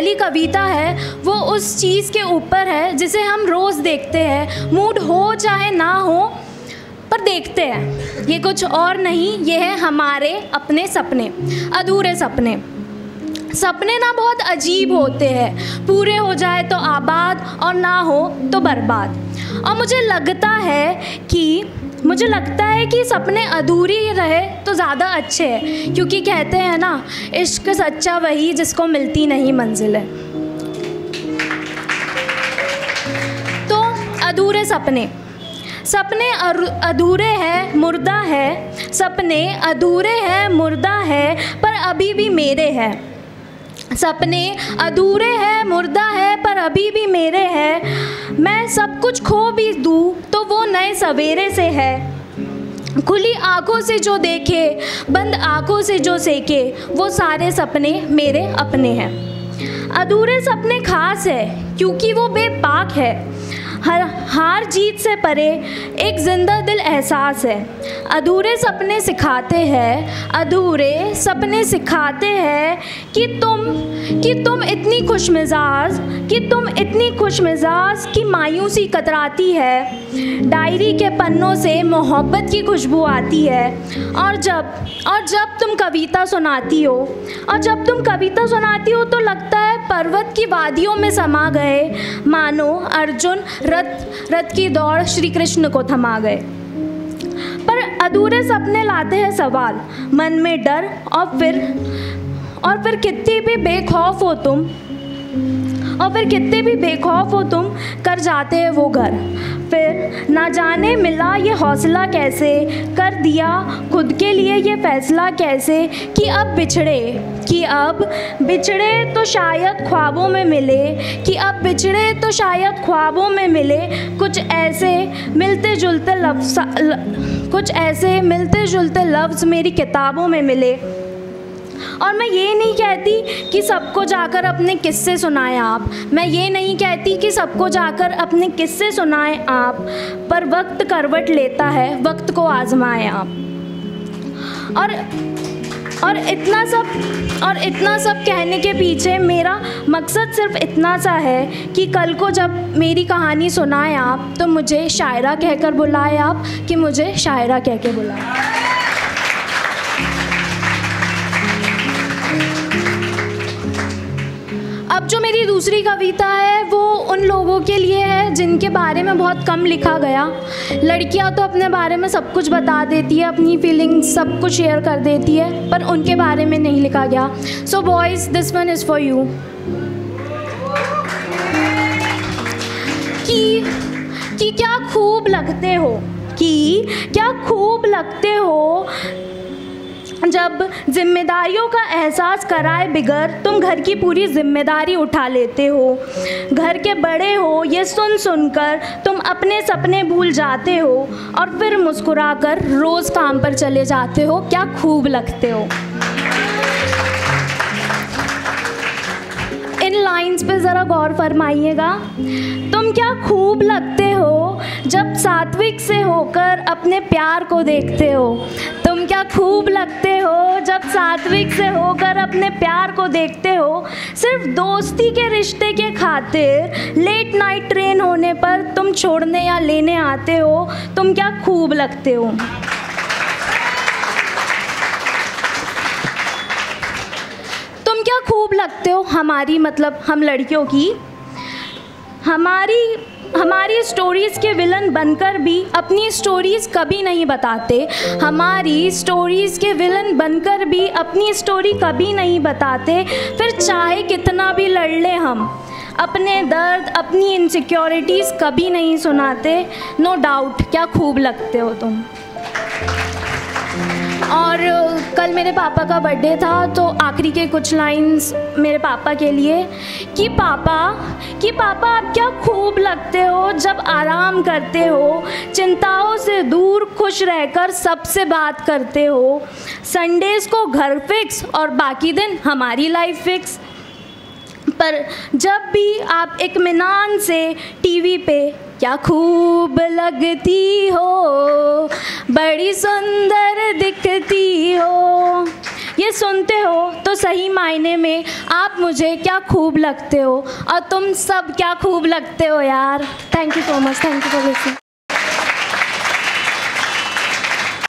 पहली कविता है वो उस चीज़ के ऊपर है जिसे हम रोज़ देखते हैं, मूड हो चाहे ना हो पर देखते हैं। ये कुछ और नहीं, ये है हमारे अपने सपने, अधूरे सपने। सपने ना बहुत अजीब होते हैं, पूरे हो जाए तो आबाद और ना हो तो बर्बाद। और मुझे लगता है कि सपने अधूरे ही रहे तो ज़्यादा अच्छे हैं, क्योंकि कहते हैं ना, इश्क सच्चा वही जिसको मिलती नहीं मंजिलें। तो अधूरे सपने, सपने अधूरे हैं, मुर्दा है, सपने अधूरे हैं, मुर्दा है, पर अभी भी मेरे हैं। सपने अधूरे हैं, मुर्दा है, पर अभी भी मेरे हैं। मैं सब कुछ खो भी दूँ तो वो नए सवेरे से है। खुली आँखों से जो देखे, बंद आँखों से जो सेके, वो सारे सपने मेरे अपने हैं। अधूरे सपने खास है क्योंकि वो बेबाक है, हार जीत से परे एक जिंदा दिल एहसास है। अधूरे सपने सिखाते हैं, अधूरे सपने सिखाते हैं कि तुम इतनी खुशमिजाज कि मायूसी कतराती है। डायरी के पन्नों से मोहब्बत की खुशबू आती है। और जब तुम कविता सुनाती हो तो लगता है पर्वत की वादियों में समा गए, मानो अर्जुन रथ की दौड़ श्री कृष्ण को थमा गए। पर अधूरे सपने लाते हैं सवाल, मन में डर, और फिर कितनी भी बेखौफ हो तुम कर जाते हैं वो घर। फिर ना जाने मिला ये हौसला कैसे, कर दिया खुद के लिए ये फैसला कैसे, कि अब बिछड़े तो शायद ख्वाबों में मिले, कुछ ऐसे मिलते जुलते लफ्ज़ मेरी किताबों में मिले। और मैं ये नहीं कहती कि सबको जाकर अपने किस्से सुनाएं आप, पर वक्त करवट लेता है, वक्त को आजमाएं आप। और इतना सब कहने के पीछे मेरा मकसद सिर्फ इतना सा है कि कल को जब मेरी कहानी सुनाएं आप तो मुझे शायरा कहकर बुलाएं आप, कि मुझे शायरा कह के बुलाएं। अब जो मेरी दूसरी कविता है वो उन लोगों के लिए है जिनके बारे में बहुत कम लिखा गया। लड़कियां तो अपने बारे में सब कुछ बता देती है, अपनी फीलिंग्स सब कुछ शेयर कर देती है, पर उनके बारे में नहीं लिखा गया। So boys, this one is for you. कि क्या खूब लगते हो जब जिम्मेदारियों का एहसास कराए बिगर तुम घर की पूरी जिम्मेदारी उठा लेते हो। घर के बड़े हो ये सुनकर तुम अपने सपने भूल जाते हो और फिर मुस्कुराकर रोज़ काम पर चले जाते हो। क्या खूब लगते हो। इन लाइंस पे ज़रा गौर फरमाइएगा। तुम क्या खूब लगते हो जब सात्विक से होकर अपने प्यार को देखते हो। तुम क्या खूब लगते हो जब सात्विक से होकर अपने प्यार को देखते हो। सिर्फ दोस्ती के रिश्ते के खातिर लेट नाइट ट्रेन होने पर तुम छोड़ने या लेने आते हो। तुम क्या खूब लगते हो। तुम क्या खूब लगते हो हमारी, मतलब हम लड़कियों की, हमारी स्टोरीज़ के विलन बनकर भी अपनी स्टोरीज़ कभी नहीं बताते। हमारी स्टोरीज़ के विलन बनकर भी अपनी स्टोरी कभी नहीं बताते। फिर चाहे कितना भी लड़ ले हम, अपने दर्द अपनी इनसिक्योरिटीज़ कभी नहीं सुनाते। नो डाउट क्या खूब लगते हो तुम। और कल मेरे पापा का बर्थडे था तो आखिरी के कुछ लाइंस मेरे पापा के लिए कि पापा आप क्या खूब लगते हो जब आराम करते हो, चिंताओं से दूर खुश रहकर सबसे बात करते हो। संडेज़ को घर फिक्स और बाकी दिन हमारी लाइफ फिक्स। पर जब भी आप इत्मीनान से टीवी पे क्या खूब लगती हो, बड़ी सुंदर दिखती हो, ये मुझे सुनते हो तो सही मायने में आप मुझे क्या खूब लगते हो, और तुम सब क्या खूब लगते हो यार। Thank you so much, thank you for listening.